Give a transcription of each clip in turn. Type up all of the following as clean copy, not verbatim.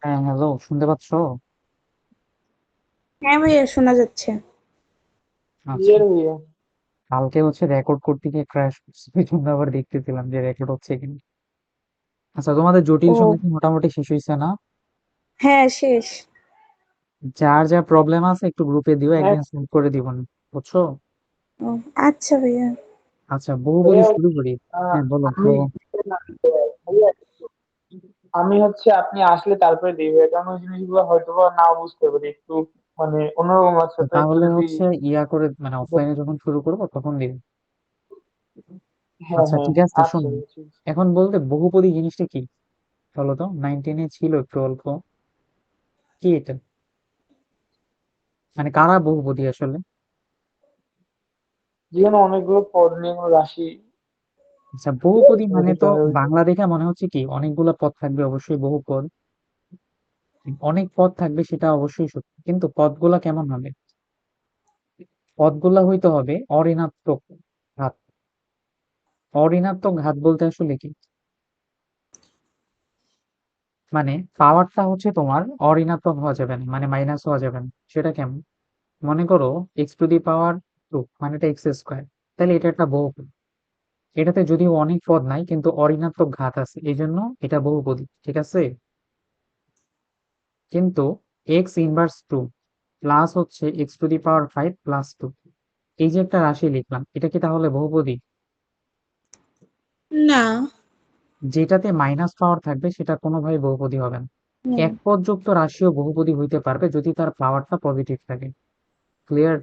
হ্যাঁ, হ্যালো, শুনতে পাচ্ছ? হ্যাঁ ভাইয়া শোনা যাচ্ছে। আচ্ছা। ক্লিয়ার হইয়া। কালকে রেকর্ড করতে গিয়ে ক্র্যাশ করছে, এই জন্য আবার দেখতেছিলাম যে রেকর্ড হচ্ছে কিনা। আচ্ছা, তোমাদের জটিল ও সঙ্গীত মোটামুটি শেষ হয়েছে না? হ্যাঁ শেষ। যার যা প্রবলেম আছে একটু গ্রুপে দিও, হ্যাঁ একদিন সলভ করে দিব না, বুঝছো? ও আচ্ছা ভাইয়া। আচ্ছা, বহুপদী ভাইয়া, শুরু করি। আহ, হ্যাঁ, বলো আমি বলো। ভাইয়া, আপনি আসলে তারপরে দিই ভাইয়া, কারণ ওই জিনিসগুলো হয়তো বা নাও বুঝতে পারি একটু, মানে অন্যরকম আছে, তো একটু তাহলে যদি। ইয়া করে মানে অফলাইনে যখন শুরু করবো তখন দিব। হ্যাঁ আচ্ছা, হ্যাঁ, ঠিক আছে, আচ্ছা শোনো। ভাইয়া, ঠিক আছে। এখন বলতে বহুপদী জিনিসটা কি বলো তো, 19-এ ছিল একটু অল্প। কি এটা? মানে কারা বহুপদী আসলে? যেখানে অনেকগুলো পদ নিয়ে কোনো রাশি আচ্ছা, বহুপদী মানে গঠিত তো হয় ওইটা। বাংলা দেখে মনে হচ্ছে কি অনেকগুলো পদ থাকবে, অবশ্যই বহুপদ। অনেক পদ থাকবে সেটা অবশ্যই সত্যি, কিন্তু পদগুলা কেমন হবে? পদগুলা হইতে হবে অঋণাত্মক ঘাত। অঋণাত্মক ঘাত বলতে আসলে কি, মানে পাওয়ারটা তোমার অঋণাত্মক হওয়া যাবে না, মানে মাইনাস হওয়া যাবে না। সেটা কেমন? মনে করো x টু দি পাওয়ার 2, মানে এটা এক্স স্কোয়ার। তাহলে এটা একটা বহুপদ। এটাতে যদিও অনেক পদ নাই, কিন্তু অঋণাত্মক ঘাত আছে, এই জন্য এটা বহুপদী, ঠিক আছে? কিন্তু x inverse 2 plus x to the power 5 plus 2, এই যে একটা রাশি লিখলাম, এটা কি তাহলে বহুপদী? না। যেটাতে মাইনাস পাওয়ার থাকবে সেটা কোনোভাবে বহুপদী হবে না। হুম, এক পদযুক্ত রাশিও বহুপদী হইতে পারবে যদি তার পাওয়ারটা পজিটিভ থাকে। ক্লিয়ার?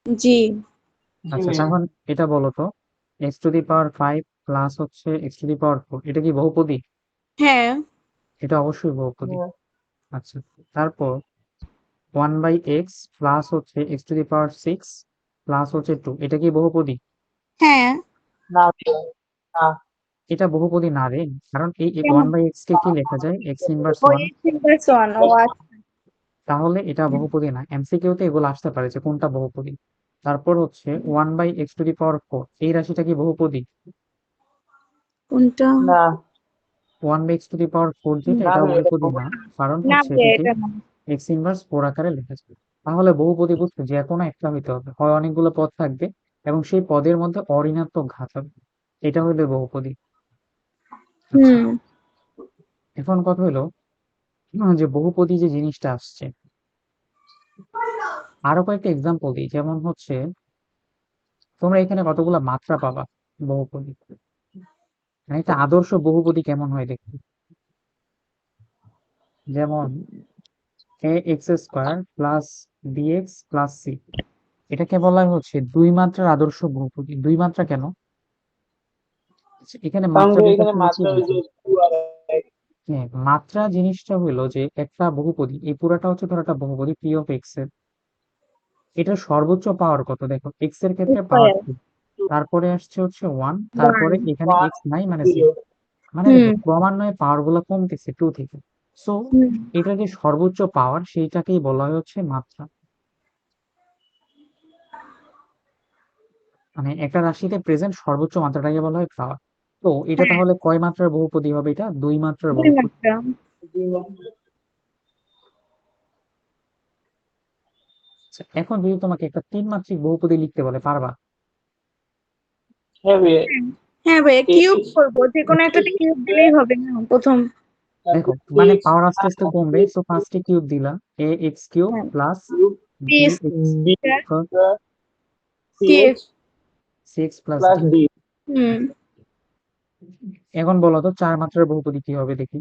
জি। জি আচ্ছা, ভাইয়া। তখন এটা বলো তো, x to the power 5 plus x to the power 4, এটা কি বহুপদী? হ্যাঁ। এটা অবশ্যই বহুপদী। হ্যাঁ। আচ্ছা, তারপর 1/x plus x to the power 6 plus 2, এটা কি বহুপদী? হ্যাঁ। না ভাইয়া, না। এটা বহুপদী না রে, কারণ এই ওয়ান কেমন? বাই এক্স কে কি লেখা যায়, ও x inverse 1। X inverse one, ও আচ্ছা। তাহলে এটা বহুপদী না। এমসিকিউতে এগুলো আসতে পারে যে কোনটা বহুপদী। তারপর 1/x টু দি পাওয়ার 4, এই রাশিটা কি বহুপদী? কোনটা? না 1/x টু দি পাওয়ার 4 যেটা, না এটাও ভাইয়া, এটা বহুপদী বলবো না। না। কারণ না ভাইয়া এটাকে এটা না। x ইনভার্স 4 আকারে লেখা যায়। তাহলে বহুপদী বুঝছো, যে কোনো একটা হইতে হবে, হয় অনেকগুলো পদ থাকবে এবং সেই পদের মধ্যে অঋণাত্মক ঘাত হবে, এটা হইলে বহুপদী। আচ্ছা, হুম। এখন কথা হলো যে বহুপদী যে জিনিসটা আসছে, আরো কয়েকটা এক্সাম্পল দিই। যেমন তোমরা এখানে কতগুলা মাত্রা পাবা বহুপদী। মানে একটা আদর্শ বহুপদী কেমন হয় দেখতে। যেমন ax² + bx + c, এটাকে বলা হয় দুই মাত্রার আদর্শ বহুপদী। দুই মাত্রা কেন? এখানে কারণ মাত্রা ভাইয়া বলতে এখানে আসলে কি মাত্রা ওই যে বোঝায়? 2 আর 1। হ্যাঁ, মাত্রা জিনিসটা হইলো যে একটা বহুপদী, এই পুরাটা ধরো একটা বহুপদী p(x) এর, এটার সর্বোচ্চ পাওয়ার কত দেখো, এক্স এর ক্ষেত্রে পাওয়ার স্কয়ার 2, তারপরে আসছে 1, ওয়ান। তারপরে এখানে ওয়ান এক্স নাই মানে 0। জিরো। মানে দেখো হুম। ক্রমান্বয়ে পাওয়ার গুলো কমতেছে 2 থেকে। সো হুম। এটা যে সর্বোচ্চ পাওয়ার, সেইটাকেই বলা হয় মাত্রা। মানে একটা রাশিতে প্রেজেন্ট সর্বোচ্চ মাত্রাটাকে বলা হয় পাওয়ার। তো এটা হ্যাঁ। তাহলে কয় মাত্রার বহুপদী হবে? এটা 2 মাত্রার দুই বহুপদী। মাত্রা। আচ্ছা, এখন যদি তোমাকে একটা 3 মাত্রিক বহুপদী লিখতে বলে, পারবা? হ্যাঁ ভাইয়া। হ্যাঁ। হ্যাঁ ভাইয়া কিউব এক্স করবো, যে কোনো একটাতে কিউব দিলেই হবে না প্রথম। দেখো, তারপর মানে এক্স পাওয়ার আস্তে আস্তে কমবে, তো ফার্স্টে কিউব দিলা, ax³ হ্যাঁ। Plus cube B bx square C C X X. C X plus plus D. D. হুম। এখন বলো তো 4 মাত্রার বহুপদী কি হবে দেখি।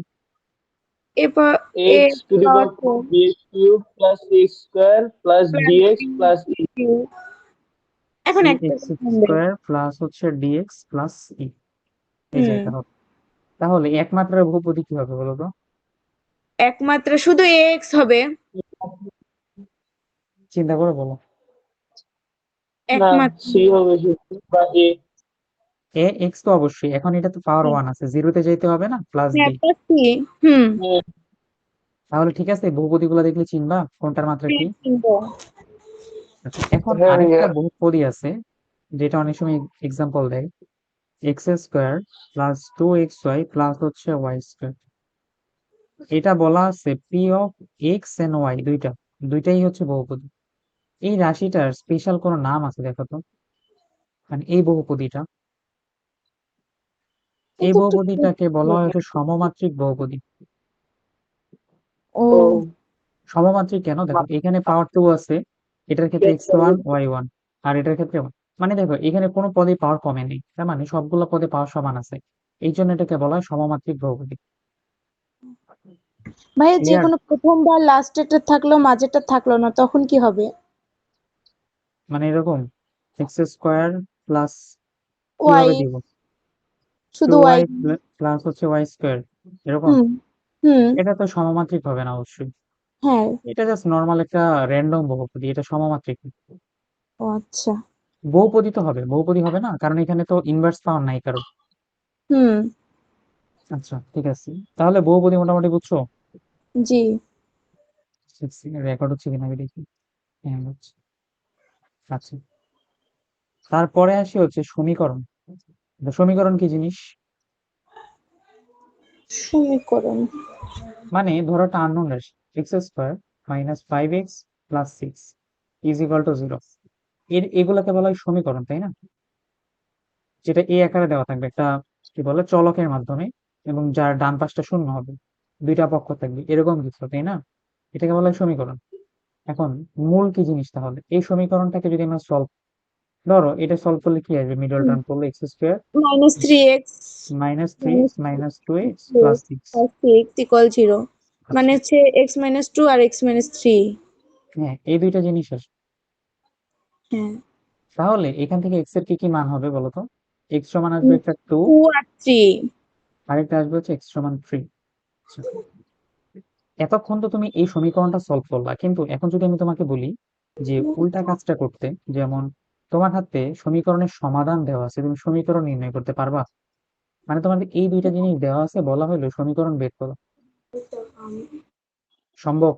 এরপর A X to the power power four B X cube plus X square plus plus D X B plus E. Cube. এখন সি একটা এক্স কমবে। Square plus D X plus E, এই যে হুম। এটা হবে। তাহলে একমাত্রার বহুপদী কি হবে বলো তো? একমাত্রা শুধু এক্স হবে। চিন্তা করে বলো। না, একমাত্র। সি হবে শুধু, বা এ। এ এক্স তো অবশ্যই, এখন এটা তো পাওয়ার 1 আছে, জিরোতে যেতে হবে না, প্লাস হ্যাঁ বি। Plus C. হুম। তাহলে ঠিক আছে, বহুপদী গুলা দেখলে চিনবা কোনটার মাত্রা কি। হ্যাঁ চিনবো। আচ্ছা, এখন হ্যাঁ আরেকটা ভাইয়া। বহুপদী আছে, যেটা অনেক সময় এক্সাম্পল দেয়, x² + 2xy প্লাস y²। এটা বলা আছে p of x and y, দুইটাই হচ্ছে বহুপদী। এই রাশিটার স্পেশাল কোনো নাম আছে দেখো তো, মানে এই বহুপদীটা, এই এটা একটু বহুপদীটাকে বলা হয় হচ্ছে সমমাত্রিক বহুপদী। ও ও সমমাত্রিক কেন, দেখো এখানে পাওয়ার 2 আছে, এটার ক্ষেত্রে x1 y1, আর এটার ক্ষেত্রে 1। মানে দেখো এখানে কোনো পদে পাওয়ার কমে নেই, তার মানে সবগুলো পদে পাওয়ার সমান আছে, এই জন্য এটাকে বলা হয় সমমাত্রিক বহুপদী। ভাইয়া, যে ক্লিয়ার? কোনো প্রথমবার লাস্টেরটা থাকলো মাঝেরটা থাকলো না, তখন কি হবে? মানে এরকম এক্স স্কোয়ার প্লাস, ওয়াই, কিভাবে দিব, টু শুধু ওয়াই। ওয়াই প্লাস হচ্ছে ওয়াই স্কোয়ার, এরকম। হুম হুম। এটা তো সমমাত্রিক হবে না অবশ্যই, হ্যাঁ। এটা জাস্ট নর্মাল একটা র্যান্ডম বহুপদী, এটা সমমাত্রিক না। ও আচ্ছা। বহুপদী তো হবে, বহুপদী হবে না, কারণ এখানে তো ইনভার্স পাওয়ার নাই কারো। হুম। আচ্ছা ঠিক আছে, তাহলে বহুপদী মোটামুটি বুঝছো? জি। রেকর্ড হচ্ছে কিনা আমি দেখি। হ্যাঁ হচ্ছে। আচ্ছা, তারপরে আসি হচ্ছে সমীকরণ। তো সমীকরণ কি জিনিস? সমীকরণ। মানে ধরো একটা আননোন রাশি x square minus 5x plus 6 is equal two 0, এগুলাকে বলা হয় সমীকরণ, তাই না? যেটা এই আকারে দেওয়া থাকবে একটা, কি বলে, চলকের মাধ্যমে, এবং যার ডান পাশটা শূন্য হবে, দুইটা পক্ষ থাকবে, এরকম কিছু, তাই না? এটাকে বলা হয় সমীকরণ। এখন মূল কি জিনিস তাহলে, এই সমীকরণটাকে যদি আমরা সলভ, ধরো এটা সলভ করলে কি আসবে, মিডল টার্ম করলে x square -3x minus three minus x minus two x plus 3x six. plus 6 equal 0, মানে আচ্ছা, হচ্ছে x-2 আর x-3। হ্যাঁ এই দুইটা জিনিস আসবে। হ্যাঁ। তাহলে এখান থেকে এক্স এর কি কি মান হবে বলতো? এক্স সমান আসবে একটা 2, 2 আর 3। আরেকটা আসবে হচ্ছে এক্স সমান 3। এতক্ষণ তো তুমি এই সমীকরণটা সলভ করলা, কিন্তু এখন যদি আমি তোমাকে বলি যে উল্টা কাজটা করতে, যেমন তোমার হাতে সমীকরণের সমাধান দেওয়া আছে, তুমি সমীকরণ নির্ণয় করতে পারবা? মানে তোমাদের এই দুইটা জিনিস দেওয়া আছে, বলা হলো সমীকরণ বের করো, সম্ভব?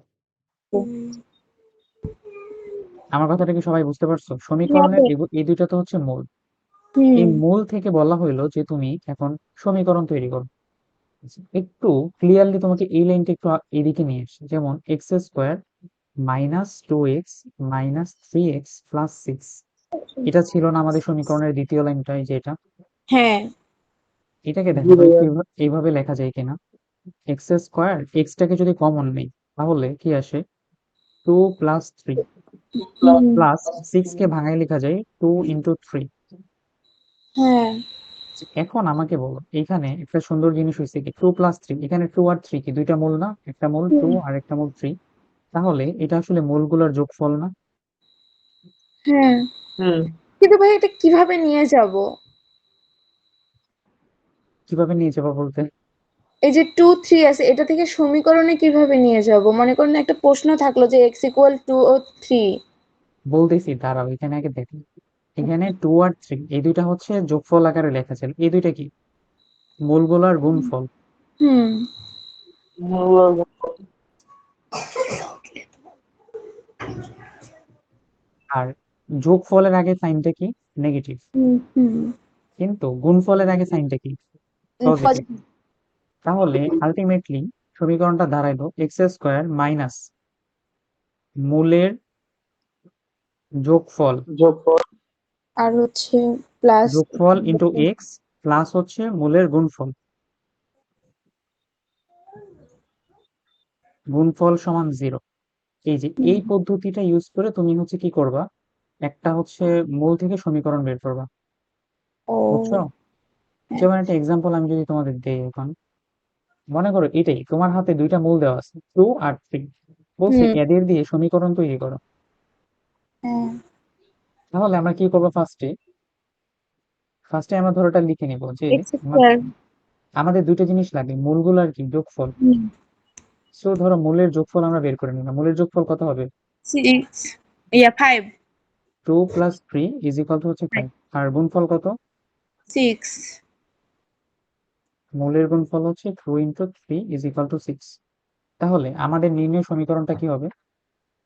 আমার কথাটা কি সবাই বুঝতে পারছো? সমীকরণের হবে। এই দুইটা তো হচ্ছে মূল, হুম। এই মূল থেকে বলা হইলো যে তুমি এখন সমীকরণ তৈরি করো। একটু ক্লিয়ারলি তোমাকে এই লাইনটা একটু এদিকে নিয়ে আসি, যেমন x square minus 2x minus 3x plus 6, এটা ছিল না আমাদের সমীকরণের দ্বিতীয় লাইনটাই, যে এটা, হ্যাঁ। এটাকে জি দেখো তো একটু ভাইয়া। এইভাবে লেখা যায় কিনা। এক্স স্কোয়ার, এক্স টাকে যদি কমন নেই তাহলে কি আসে, 2 + 3 হুম। প্লাস 6 কে ভাঙায় লেখা যায় 2 × 3। হ্যাঁ। এখন আমাকে বলো, এখানে একটা সুন্দর জিনিস হয়েছে কি, 2 + 3, এখানে 2 আর 3 কি দুইটা মূল না, একটা মূল 2 হুম। আর একটা মূল 3, তাহলে এটা আসলে মূলগুলোর যোগফল না? হ্যাঁ, হুম। কিন্তু ভাই এটা কিভাবে নিয়ে যাব? কিভাবে নিয়ে যাবো বলতে? এই যে 2 3 আছে, এটা থেকে সমীকরণে কিভাবে নিয়ে যাব? মনে করেন একটা প্রশ্ন থাকলো যে x = 2 ও 3। বলতেছি, দাঁড়াও এখানে আগে দেখো, এখানে 2 আর 3 এই দুইটা হচ্ছে যোগফল আকারে লেখা ছিল, এই দুইটা কি, মূলগুলার গুণফল। হুম আর যোগফলের আগে সাইনটা কি, নেগেটিভ, হুম হুম। কিন্তু গুণফলের আগে সাইনটা কি, পজিটিভ। Positive। তাহলে আলটিমেটলি সমীকরণটা দাঁড়াইলো এক্স স্কোয়ার মাইনাস মূলের যোগফল, যোগফল আর হচ্ছে প্লাস। যোগফল ইন্টু এক্স প্লাস হচ্ছে মূলের গুণফল, গুণফল সমান 0। এই যে এই পদ্ধতিটা ইউজ করে তুমি হচ্ছে কি করবা, একটা হচ্ছে মূল থেকে সমীকরণ বের করবা, বুঝছো? ও হ্যাঁ। যেমন একটা এক্সাম্পল আমি যদি তোমাদের দেই, এখন মনে করো এটাই তোমার হাতে দুইটা মূল দেওয়া আছে 2 আর 3, বলছে হুম। এদের দিয়ে সমীকরণ তৈরি করো। হ্যাঁ। তাহলে আমরা কি করবো, ফার্স্টে ফার্স্টে আমরা ধরো এটা লিখে নিব যে এক্স স্কয়ার। আমাদের দুইটা জিনিস লাগে, মূলগুলো আর কি যোগফল। হুম। সো ধরো মূলের যোগফল আমরা বের করে নিলাম, মূলের যোগফল কত হবে, 6, ইয়া 5। 2 + 3 = হচ্ছে 5, আর গুণফল কত, 6। মূলের গুণফল হচ্ছে 2 × 3 = 6। তাহলে আমাদের নির্ণয় সমীকরণটা কি হবে,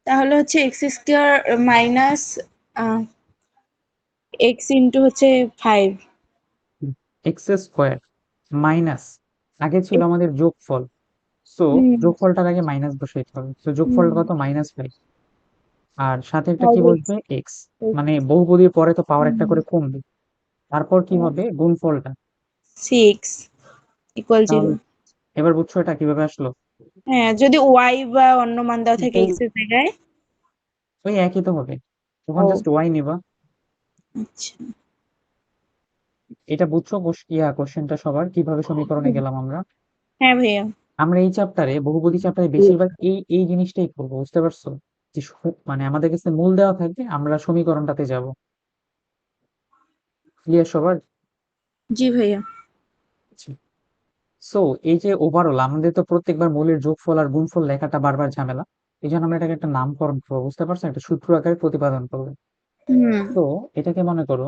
তাহলে হচ্ছে x² মাইনাস x ইন্টু হচ্ছে 5। এক্স স্কোয়ার মাইনাস, আগে ছিল আমাদের যোগফল, সো হুম যোগফলটার আগে মাইনাস বসাইতে হবে, তো যোগফলটা কত, -5, আর সাথে একটা কি 5x বসবে, এক্স, মানে বহুপদীর পরে তো পাওয়ার একটা করে কমবে, তারপর কি হবে গুণফলটা। 6 ইকুয়াল 0। তাহলে এবার বুঝছো এটা কিভাবে আসলো? হ্যাঁ, যদি y বা অন্য মান দেওয়া থাকে এই x এর জায়গায়। ওই একই তো হবে, তখন ও জাস্ট ওয়াই নিবা। আচ্ছা। এটা বুঝছো কোশ্চেনটা সবার কিভাবে সমীকরণে গেলাম আমরা? হ্যাঁ ভাইয়া। আমরা এই চ্যাপ্টারে, বহুপদী চ্যাপ্টারে বেশিরভাগ এই এই জিনিসটাই করবো, বুঝতে পারছো? যে মানে আমাদের কাছে মূল দেওয়া থাকবে, আমরা সমীকরণটাতে যাব। ক্লিয়ার সবার? জি ভাইয়া। সো এই যে ওভারঅল আমাদের তো প্রত্যেকবার মূলের যোগফল আর গুণফল লেখাটা বারবার ঝামেলা, এই জন্য আমরা এটাকে একটা নামকরণ করবো, বুঝতে পারছো? একটা সূত্র আকারে প্রতিপাদন করবো। হুম তো এটাকে মনে করো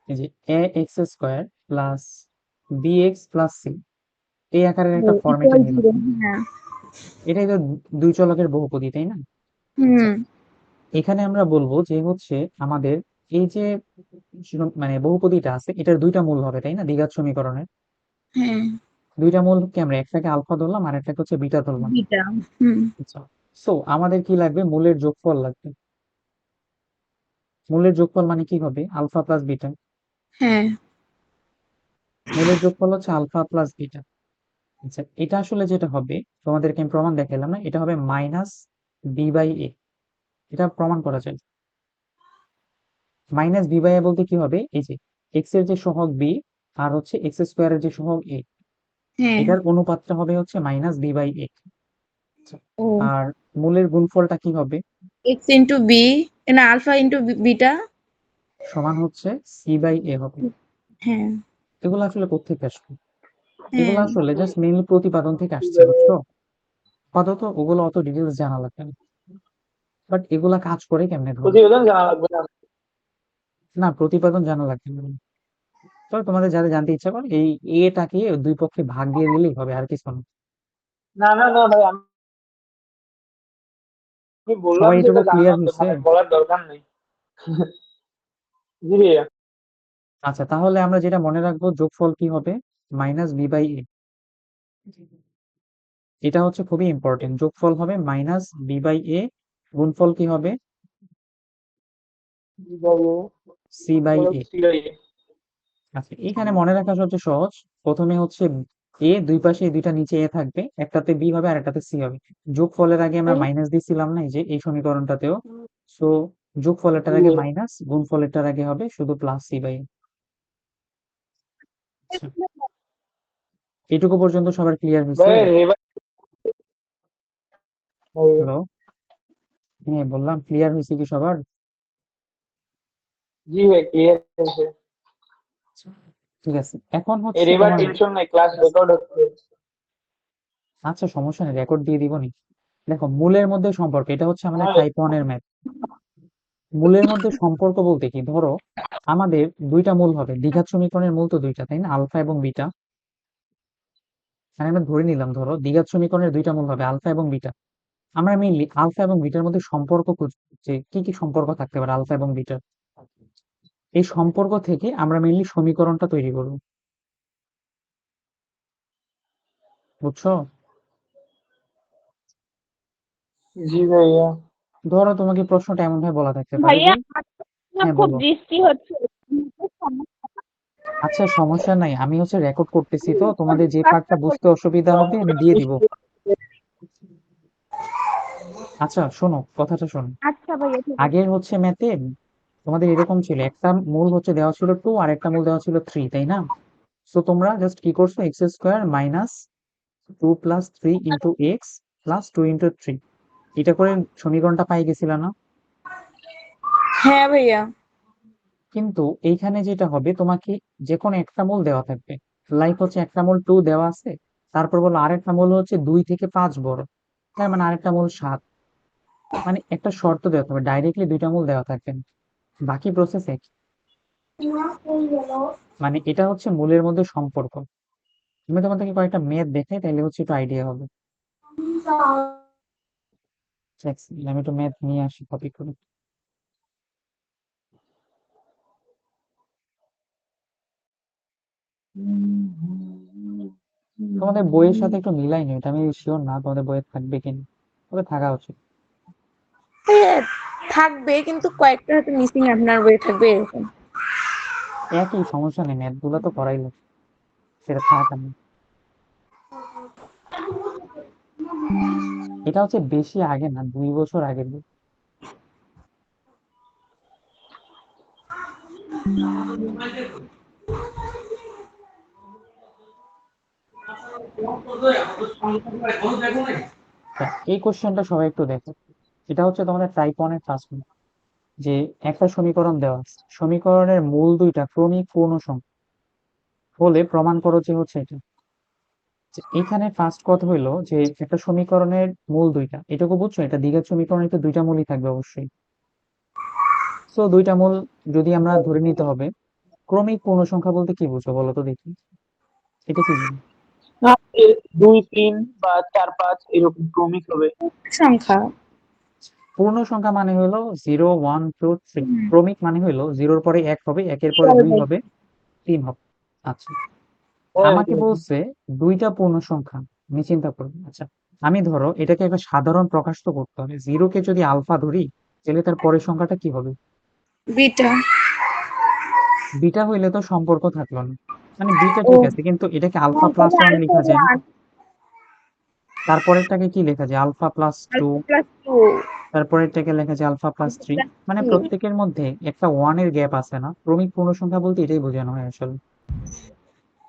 এই যে A x square plus B x plus C, এই আকারের একটা ফরম্যাটে ইকুয়াল নিলাম। 0। হ্যাঁ। এটাই তো দুই চলকের বহুপদী, তাই না? আচ্ছা, হুম এখানে আমরা বলবো যে হচ্ছে আমাদের এই যে মানে বহুপদীটা আছে, এটার দুইটা মূল হবে, তাই না, দ্বিঘাত সমীকরণের হ্যাঁ। দুইটা মূল কি, আমরা একটাকে আলফা ধরলাম আর একটাকে হচ্ছে বিটা ধরলাম। বিটা। হুম আচ্ছা, সো আমাদের কি লাগবে, মূলের যোগফল লাগবে। মূলের যোগফল মানে কি হবে, আলফা প্লাস বিটা। হ্যাঁ। মূলের যোগফল হচ্ছে আলফা প্লাস বিটা। আচ্ছা, এটা আসলে যেটা হবে, তোমাদেরকে আমি প্রমাণ দেখালাম না, এটা হবে -b/a। এটা প্রমাণ করা যায়। -b/a বলতে কি হবে, এই যে এক্স এর যে সহগ b আর হচ্ছে এক্স স্কোয়ারের যে সহগ a, হ্যাঁ। এটার অনুপাতটা হবে হচ্ছে -b/a। ও আর মূলের গুণফলটা কি হবে, x ইন্টু বি, না আলফা ইন্টু বিটা। সমান হচ্ছে c/a হবে। হ্যাঁ। এগুলো আসলে কোত্থেকে আসবে, এগুলো হ্যাঁ। আসলে জাস্ট মেইনলি প্রতিপাদন থেকে আসছে, বুঝছো? আপাতত ওগুলো অত ডিটেলস জানা লাগবে না, বাট এগুলা কাজ করে কেমনে ধরো। প্রতিবেদন জানা লাগবে না। না, প্রতিপাদন জানা লাগবে না। তবে তোমাদের যাদের জানতে ইচ্ছা করে, এই এটাকে দুই পক্ষে ভাগ দিয়ে দিলেই হবে, আর কিছু না। না না না ভাই, আমি বললাম সবাই যেটা এটুকু ক্লিয়ার জানলাম, হয়েছে? মানে বলার দরকার নেই। জি ভাইয়া। আচ্ছা, তাহলে আমরা যেটা মনে রাখবো, যোগফল কি হবে, -b/a। এটা হচ্ছে খুবই ইম্পর্টেন্ট, যোগফল হবে -b/a, গুণফল কি হবে, c/a। আচ্ছা, এখানে মনে রাখা সবচেয়ে সহজ, প্রথমে হচ্ছে এ, দুই পাশে এই দুইটা নিচে এ থাকবে, একটাতে বি হবে আর একটাতে সি হবে। যোগফলের আগে আমরা মাইনাস দিছিলাম না, এই যে এই সমীকরণটাতেও। সো যোগফলেরটার আগে মাইনাস, গুণফলেরটার আগে হবে শুধু প্লাস c/a। আচ্ছা, এটুকু পর্যন্ত সবার ক্লিয়ার হয়েছে? ভাই এবার হ্যালো, হ্যাঁ বললাম, ক্লিয়ার হয়েছে কি সবার? জি ভাই ক্লিয়ার হয়েছে। আচ্ছা, ঠিক আছে, এখন এর হচ্ছে এবার তোমার, টেনশন নাই, ক্লাস রেকর্ড হচ্ছে। আচ্ছা সমস্যা নেই, রেকর্ড দিয়ে দিবনি। দেখো, মূলের মধ্যে সম্পর্ক, এটা হচ্ছে আমাদের হ্যাঁ টাইপ 1 এর ম্যাথ। মূলের মধ্যে সম্পর্ক বলতে কি, ধরো আমাদের দুইটা মূল হবে, দ্বিঘাত সমীকরণের মূল তো দুইটা, তাই না, আলফা এবং বিটা। মানে আমরা ধরে নিলাম, ধরো দ্বিঘাত সমীকরণের দুইটা মূল হবে আলফা এবং বিটা। আমরা মেইনলি আলফা এবং বিটার মধ্যে সম্পর্ক খুঁজবো, যে কি কি সম্পর্ক থাকতে পারে আলফা এবং বিটার। এই সম্পর্ক থেকে আমরা মেইনলি সমীকরণটা তৈরি করবো, বুঝছো? জি ভাইয়া। ধরো তোমাকে প্রশ্নটা এমন ভাবে বলা থাকতে পারে যে, ভাইয়া না, হ্যাঁ খুব বলো। বৃষ্টি হচ্ছে। আচ্ছা, সমস্যা নাই, আমি হচ্ছে রেকর্ড করতেছি, তো তোমাদের যে পার্টটা বুঝতে অসুবিধা হবে আমি দিয়ে দিব। আচ্ছা শোনো, কথাটা শোনো। আচ্ছা ভাইয়া ঠিক আছে। আগের হচ্ছে ম্যাথে তোমাদের এরকম ছিল, একটা মূল হচ্ছে দেওয়া ছিল 2 আর একটা মূল দেওয়া ছিল 3, তাই না? সো তোমরা জাস্ট কি করছো, x square minus 2 plus 3 into x plus 2 into 3, এটা করে সমীকরণটা পাই গেছিল না? হ্যাঁ ভাইয়া। কিন্তু এইখানে যেটা হবে, তোমাকে যে কোনো একটা মূল দেওয়া থাকবে, লাইক হচ্ছে একটা মূল 2 দেওয়া আছে, তারপর বলো আরেকটা মূল হচ্ছে 2 থেকে 5 বড়, তার মানে আরেকটা মূল 7। মানে একটা শর্ত দেওয়া থাকবে, ডাইরেক্টলি দুইটা মূল দেওয়া থাকবে না। বাকি প্রসেস একই। মানে এটা হচ্ছে মূলের মধ্যে সম্পর্ক। আমি তোমাদেরকে কয়েকটা ম্যাথ দেখাই, তাহলে হচ্ছে একটু আইডিয়া হবে। এক second, আমি একটু ম্যাথ নিয়ে আসি কপি করে। তোমাদের বইয়ের সাথে একটু মিলাইনি, এটা আমি শিওর না তোমাদের বইয়ে থাকবে কিনা, তবে থাকা উচিত। হ্যাঁ, থাকবে কিন্তু কয়েকটা হয়তো মিসিং আপনার বইয়ে থাকবে এরকম। একই, সমস্যা নেই, ম্যাথ গুলো তো করাইলো, সেটা থাক আমি। এটা হচ্ছে বেশি আগে না, 2 বছর আগের বই। আচ্ছা, এই কোশ্চেনটা সবাই একটু দেখো। এটা হচ্ছে তোমাদের টাইপ 1 এর ফার্স্ট, যে একটা সমীকরণ দেওয়া আছে, সমীকরণের মূল দুইটা ক্রমিক পূর্ণ সংখ্যা হলে প্রমাণ করো যে হচ্ছে এটা। যে এখানে ফার্স্ট কথা হইলো যে একটা সমীকরণের মূল দুইটা, এটুকু বুঝছো, এটা দ্বিঘাত সমীকরণে তো দুইটা মূলই থাকবে অবশ্যই। তো দুইটা মূল যদি আমরা ধরে নিতে হবে, ক্রমিক পূর্ণ সংখ্যা বলতে কি বুঝো বলো তো দেখি, এটা কি বলি? না, 2 3 বা 4 5 এরকম ক্রমিক হবে। সংখ্যা। পূর্ণ সংখ্যা মানে হলো 0 1 2 3, হুম। ক্রমিক মানে হলো 0-র পরে 1 হবে, 1-এর পরে 2 হবে, 3 হবে। আচ্ছা, আমাকে বলছে দুইটা পূর্ণ সংখ্যা, আমি চিন্তা করবো। আচ্ছা, আমি ধরো এটাকে একটা সাধারণ প্রকাশ তো করতে হবে, 0-কে যদি আলফা ধরি তাহলে তার পরের সংখ্যাটা কি হবে? বিটা। বিটা হইলে তো সম্পর্ক থাকলো না, মানে বিটা ও ঠিক আছে, কিন্তু এটাকে আলফা প্লাস ওয়ান আলফা লেখা যায় না? 1, তারপরেরটাকে কি লেখা যায়? Alpha plus two. Alpha plus 2, তারপরেরটাকে লেখা যায় alpha plus alpha three. Plus মানে 3। প্রত্যেকের মধ্যে একটা ওয়ানের গ্যাপ আছে না? ক্রমিক পূর্ণ সংখ্যা বলতে এটাই বোঝানো হয় আসলে,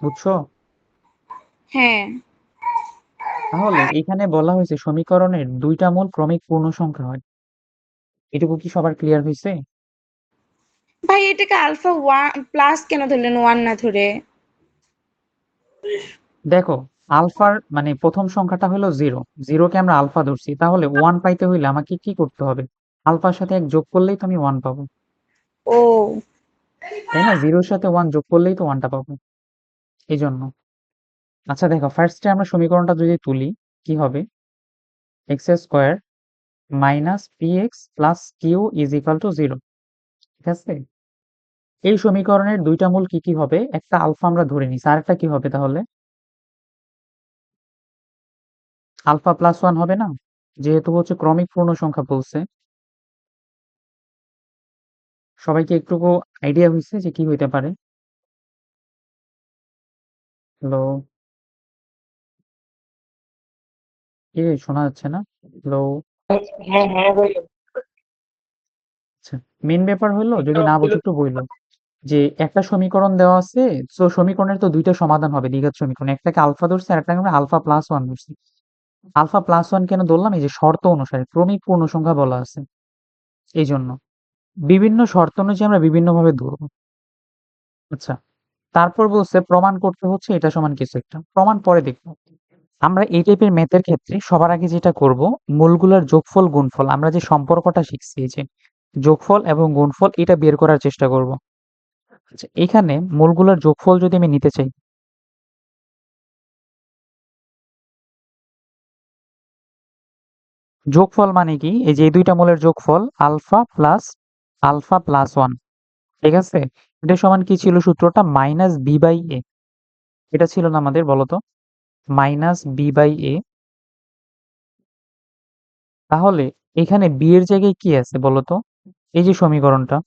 বুঝছো? হ্যাঁ তাহলে এখানে বলা হয়েছে সমীকরণের দুইটা মূল ক্রমিক পূর্ণ সংখ্যা হয়, এটুকু কি সবার ক্লিয়ার হয়েছে? ভাই, এটাকে আলফা 1 প্লাস কেন ধরলেন 1 না ধরে? দেখো, আলফার মানে প্রথম সংখ্যাটা হলো 0, 0-কে আমরা আলফা ধরছি, তাহলে 1 পাইতে হইলে আমাকে কি করতে হবে? আলফার সাথে 1 যোগ করলেই তো আমি 1 পাবো, ও তাই না? 0-র সাথে 1 যোগ করলেই তো 1টা পাবো, এই জন্য। আচ্ছা দেখো, ফার্স্টে আমরা সমীকরণটা যদি তুলি, কি হবে? X square minus p x plus q is equal to 0, ঠিক আছে? এই সমীকরণের দুইটা মূল কি কি হবে? একটা আলফা আমরা ধরে নিছি, আরেকটা কি হবে তাহলে? আলফা প্লাস 1 হবে না, যেহেতু হচ্ছে ক্রমিক পূর্ণ সংখ্যা বলছে। সবাইকে একটুকু আইডিয়া হয়েছে যে কি হইতে পারে? হ্যালো, এ শোনা যাচ্ছে না? হ্যালো। হ্যাঁ হ্যাঁ ভাই। আচ্ছা, মেন ব্যাপার হলো, যদি না ছিল। বুঝো একটু বইলো, যে একটা সমীকরণ দেওয়া আছে, তো সমীকরণের তো দুইটা সমাধান হবে, দ্বিঘাত সমীকরণ, একটাকে আলফা ধরছি আর একটাকে আমরা আলফা প্লাস 1 ধরছি। আলফা প্লাস 1 কেন ধরলাম? এই যে শর্ত অনুসারে ক্রমিক পূর্ণ সংখ্যা বলা আছে, এই জন্য বিভিন্ন শর্ত অনুযায়ী আমরা বিভিন্ন ভাবে ধরবো। আচ্ছা, তারপর বলছে প্রমাণ করতে হচ্ছে এটা সমান কিছু একটা, প্রমাণ পরে দেখবো। আমরা এই টাইপের ম্যাথের ক্ষেত্রে সবার আগে যেটা করব, মূলগুলোর যোগফল গুণফল, আমরা যে সম্পর্কটা শিখছি, এই যে যোগফল এবং গুণফল, এটা বের করার চেষ্টা করব। আচ্ছা, এখানে মূলগুলোর যোগফল যদি আমি নিতে চাই, যোগফল মানে কি? এই যে এই দুইটা মূলের যোগফল আলফা প্লাস 1, ঠিক আছে? এটা সমান কি ছিল সূত্রটা? মাইনাস বি বাই এ, এটা ছিল না আমাদের, বলতো? মাইনাস বি বাই এ। তাহলে এখানে বি এর জায়গায় কি আছে বলতো? এই যে সমীকরণটা,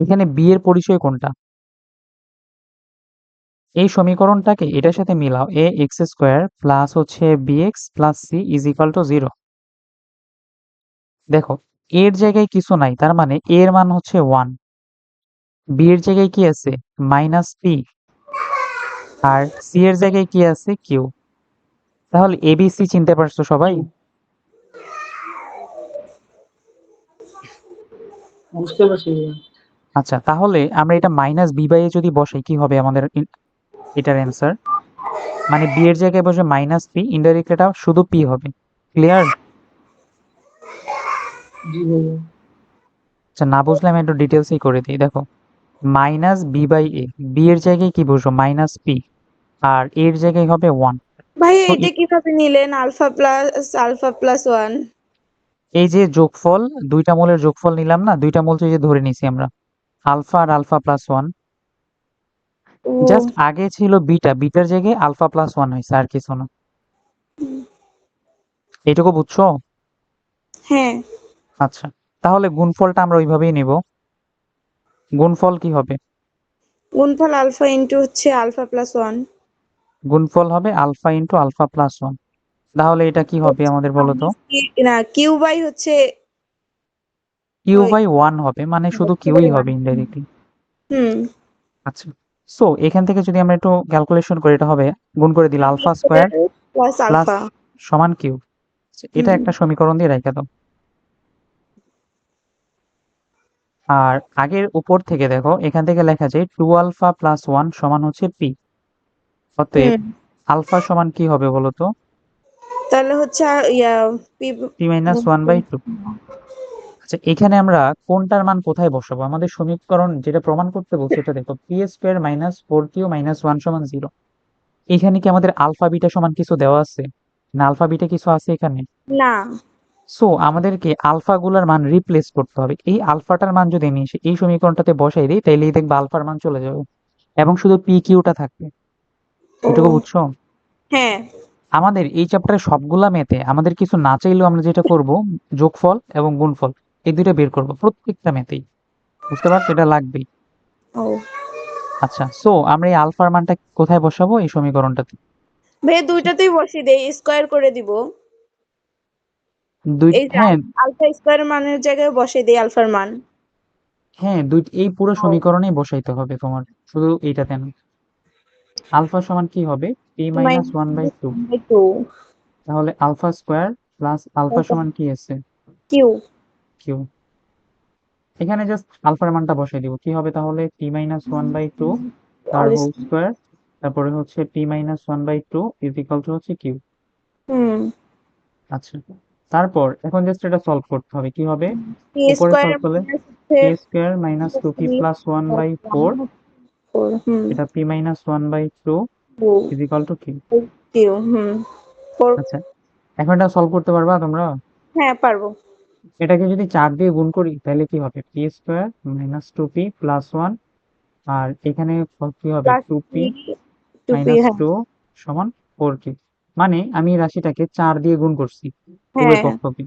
এখানে বি এর পরিচয় কোনটা? এই সমীকরণটাকে এটার সাথে মিলাও, এ এক্স স্কোয়ার প্লাস হচ্ছে b x plus c is equal to 0। দেখো, এর জায়গায় কিছু নাই, তার মানে এ এর মান হচ্ছে 1, বি এর জায়গায় কি আছে? মাইনাস পি, আর সি এর জায়গায় কি আছে? কিউ। তাহলে এবিসি চিনতে পারছো সবাই? বুঝতে পারছি। আচ্ছা, তাহলে আমরা এটা মাইনাস বি বাই এ যদি বসাই, কি হবে আমাদের এটার অ্যান্সার? মানে বি এর জায়গায় বসে মাইনাস পি, ইনডাইরেক্ট এটা শুধু পি হবে। ক্লিয়ার? জি ভাইয়া। আচ্ছা, না বুঝলে আমি একটু ডিটেলসই করে দিই। দেখো, minus b by a, b এর জায়গায় কি বসবো? মাইনাস পি, আর এর জায়গায় হবে 1। ভাই, তো এটা কিভাবে নিলেন আলফা প্লাস 1? এই যে যোগফল, দুইটা মূলের যোগফল নিলাম না, দুইটা মূল তো এই যে ধরে নিছি আমরা, আলফা আর আলফা প্লাস 1। ও জাস্ট আগে ছিল বিটা, বিটার জায়গায় আলফা প্লাস ওয়ান হয়েছে, আর কিছু না। এইটুকু বুঝছো? হ্যাঁ, আচ্ছা, তাহলে গুণফলটা আমরা ওইভাবেই নিব। গুণফল কি হবে? গুণফল আলফা ইন্টু হচ্ছে আলফা প্লাস ওয়ান। গুণফল হবে alpha into alpha plus one. তাহলে এটা কি হবে আমাদের বলো তো? না, কিউ বাই হচ্ছে কিউ ওই বাই ওয়ান হবে, মানে শুধু কিউ বাই কিউই ওয়ান। হবে ইনডাইরেক্টলি। হুম। আচ্ছা, সো এখান থেকে যদি আমরা একটু ক্যালকুলেশন করি, এটা হবে গুণ করে দিলে alpha square plus plus alpha. সমান কিউ। এটা হুম। একটা সমীকরণ দিয়ে রেখে দাও। আর আগের উপর থেকে দেখো, এখান থেকে লেখা যায় 2 আলফা প্লাস 1 সমান হচ্ছে পি। অতএব হুম। আলফা সমান কি হবে বলো তো? তাহলে হচ্ছে পি। P minus 1/2। আচ্ছা, এখানে আমরা কোনটার মান কোথায় বসাবো? আমাদের সমীকরণ যেটা প্রমাণ করতে বলছে এটা দেখো, পি স্কোয়ার মাইনাস 4কিউ মাইনাস 1 সমান 0। এখানে কি আমাদের আলফা বিটা সমান কিছু দেওয়া আছে? না আলফা বিটা কিছু আছে এখানে? না। সো আমাদেরকে আলফা গুলার মান রিপ্লেস করতে হবে। এই আলফাটার মান যদি আমি এই সমীকরণটাতে বসাই দিই, তাইলেই দেখবে আলফার মান চলে যাবে এবং শুধু পি কিউটা থাকবে। ও এটুকু বুঝছো? হ্যাঁ। আমাদের এই চ্যাপ্টারে সবগুলা মেতে আমাদের কিছু না চাইলেও আমরা যেটা করব, যোগফল এবং গুণফল এই দুইটা বের করব প্রত্যেকটা মেতেই। বুঝতে পারছো? এটা লাগবেই। ও আচ্ছা, সো আমরা এই আলফার মানটা কোথায় বসাবো এই সমীকরণটাতে? ভাই, দুইটাতেই বসিয়ে দেই, স্কোয়ার করে দিব। দুই এই যে হ্যাঁ, আলফা স্কোয়ার মানের জায়গায় বসিয়ে দেই আলফার মান। হ্যাঁ, এই পুরো ও সমীকরণেই বসাইতে হবে তোমার, শুধু এইটাতে না। আলফা সমান কি হবে? P minus one by two. Two. তাহলে আলফা স্কোয়ার প্লাস আলফা সমান কি আছে? কিউ। কিউ। এখানে জাস্ট আলফার মানটা বসাই দিব, কি হবে তাহলে? P minus one by two তার অল হোল স্কোয়ার, তারপরে হচ্ছে p minus one by two is equal to হচ্ছে কিউ। হুম। আচ্ছা, তারপর এখন জাস্ট এটা সলভ করতে হবে, কি হবে? পি উপরে স্কোয়ার সলভ করলে মাইনাস হচ্ছে P square minus two P plus one by four, four. হুম। এটা P minus one by two two. Is equal to Q. Q. হুম। ফোর। আচ্ছা, এখন এটা সলভ করতে পারবা তোমরা? হ্যাঁ, পারবো। এটাকে যদি 4 দিয়ে গুণ করি তাহলে কি হবে? P square minus two P plus one, আর এখানে কি হবে? Plus two P three. Two P. Minus হ্যাঁ। টু সমান 4 মানে আমি এই রাশিটাকে 4 দিয়ে গুণ করছি উভয় হ্যাঁ। পক্ষকে।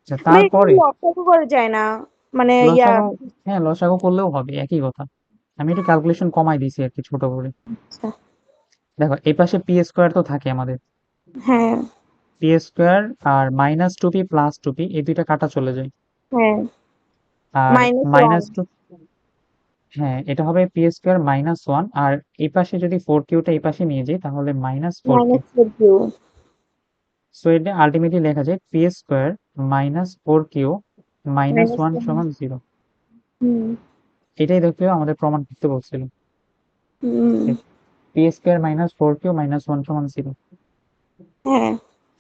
আচ্ছা, ভাই, এখানে তারপরে লসাগু করা যায় না, মানে লসাগু, হ্যাঁ লসাগু করলেও হবে, একই কথা। আমি একটু ক্যালকুলেশন কমাই দিছি আর কি, ছোট করে। আচ্ছা, দেখো এই পাশে পি স্কোয়ার তো থাকে আমাদের, হ্যাঁ। পি স্কোয়ার আর minus two P plus two P এই দুইটা কাটা চলে যায়। হ্যাঁ। আর মাইনাস ওয়ান। মাইনাস টু, হ্যাঁ এটা হবে পি স্কোয়ার মাইনাস ওয়ান, আর এই পাশে যদি ফোর কিউটা এই পাশে নিয়ে যাই তাহলে minus four Q. Minus four Q. So এটা আলটিমেটলি লেখা যায় P square minus four Q minus minus one one. সমান জিরো। হুম। এটাই দেখতে আমাদের প্রমাণ করতে বলছিল, হুম। P square minus four Q minus one সমান জিরো। হ্যাঁ।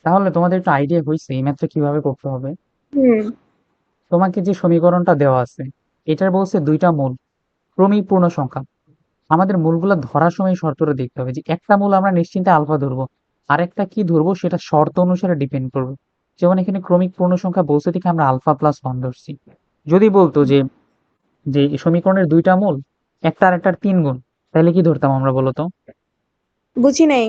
তাহলে তোমাদের একটু আইডিয়া হয়েছে এই ম্যাথটা কিভাবে করতে হবে? হুম। তোমাকে যে সমীকরণটা দেওয়া আছে, এটার বলছে দুইটা মূল ক্রমিক পূর্ণ সংখ্যা। আমাদের মূলগুলো ধরার সময় শর্তটা দেখতে হবে যে একটা মূল আমরা নিশ্চিন্তে আলফা ধরবো, আরেকটা কি ধরবো সেটা শর্ত অনুসারে ডিপেন্ড করবে। যেমন এখানে ক্রমিক পূর্ণ সংখ্যা বলছে থেকে আমরা আলফা প্লাস ওয়ান ধরছি। যদি বলতো যে যে এই সমীকরণের দুইটা মূল একটা আর একটার 3 গুণ, তাহলে কি ধরতাম আমরা বলতো? বুঝি নাই।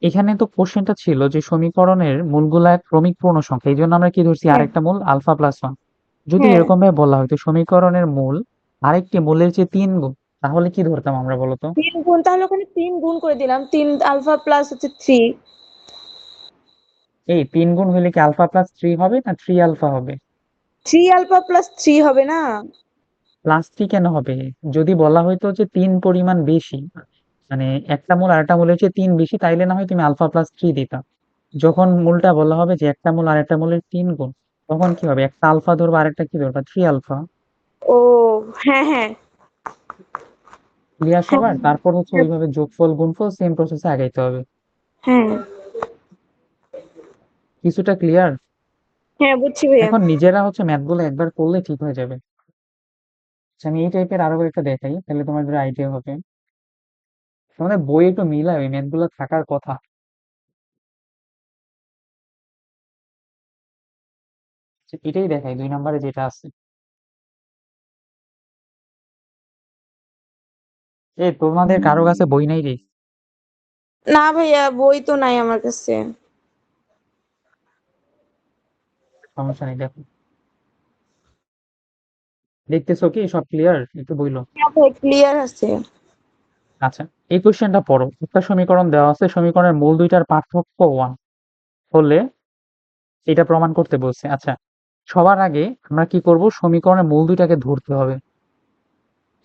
এখানে তো কোশ্চেনটা ছিল যে সমীকরণের মূলগুলা ক্রমিক পূর্ণ সংখ্যা, এই জন্য আমরা কি ধরছি? হ্যাঁ। আরেকটা মূল আলফা প্লাস ওয়ান। যদি হ্যাঁ। এরকম ভাবে বলা হয়তো সমীকরণের মূল আরেকটি মূলের চেয়ে 3 গুণ, তাহলে কি ধরতাম আমরা বলতো? 3 গুণ, তাহলে ওখানে 3 গুণ করে দিলাম, 3 আলফা প্লাস হচ্ছে 3। এই 3 গুণ হইলে কি আলফা প্লাস থ্রি হবে না থ্রি আলফা হবে? 3 আলফা প্লাস 3 হবে না? প্লাস থ্রি কেন হবে? যদি বলা হয়তো যে 3 পরিমাণ বেশি, মানে একটা মূল আরেকটা মূলের চেয়ে 3 বেশি, তাইলে না হয় তুমি আলফা প্লাস থ্রি দিতা। যখন মূলটা বলা হবে যে একটা মূল আরেকটা মূলের 3 গুণ, তখন কি হবে? একটা আলফা ধরবা আরেকটা কি ধরবা? Three alpha. ও হ্যাঁ, হ্যাঁ। ক্লিয়ার হ্যাঁ। সবার? তারপর হচ্ছে ওইভাবে যোগফল গুণফল সেম প্রসেসে আগাইতে হবে। হ্যাঁ। কিছুটা ক্লিয়ার? হ্যাঁ, বুঝছি ভাইয়া। এখন নিজেরা হচ্ছে ম্যাথগুলো একবার করলে ঠিক হয়ে যাবে। আচ্ছা, আমি এই টাইপের আরো একটা দেখাই, তাহলে তোমাদের আইডিয়া হবে। তোমাদের বই একটু মিলায় ওই ম্যাথগুলো থাকার কথা। আচ্ছা, এটাই দেখাই 2 নম্বরে যেটা আছে। এই তোমাদের কারো কাছে বই নাই রে? না ভাইয়া, বই তো নাই আমার কাছে। সমস্যা নেই, দেখো। দেখতেছো কি সব ক্লিয়ার? একটু বইলো। হ্যাঁ ভাই, ক্লিয়ার আছে। আচ্ছা, এই কোশ্চেনটা পড়ো। একটা সমীকরণ দেওয়া আছে, সমীকরণের মূল দুইটার পার্থক্য 1 হলে এটা প্রমাণ করতে বলছে। আচ্ছা, সবার আগে আমরা কি করব, সমীকরণের মূল দুইটাকে ধরতে হবে।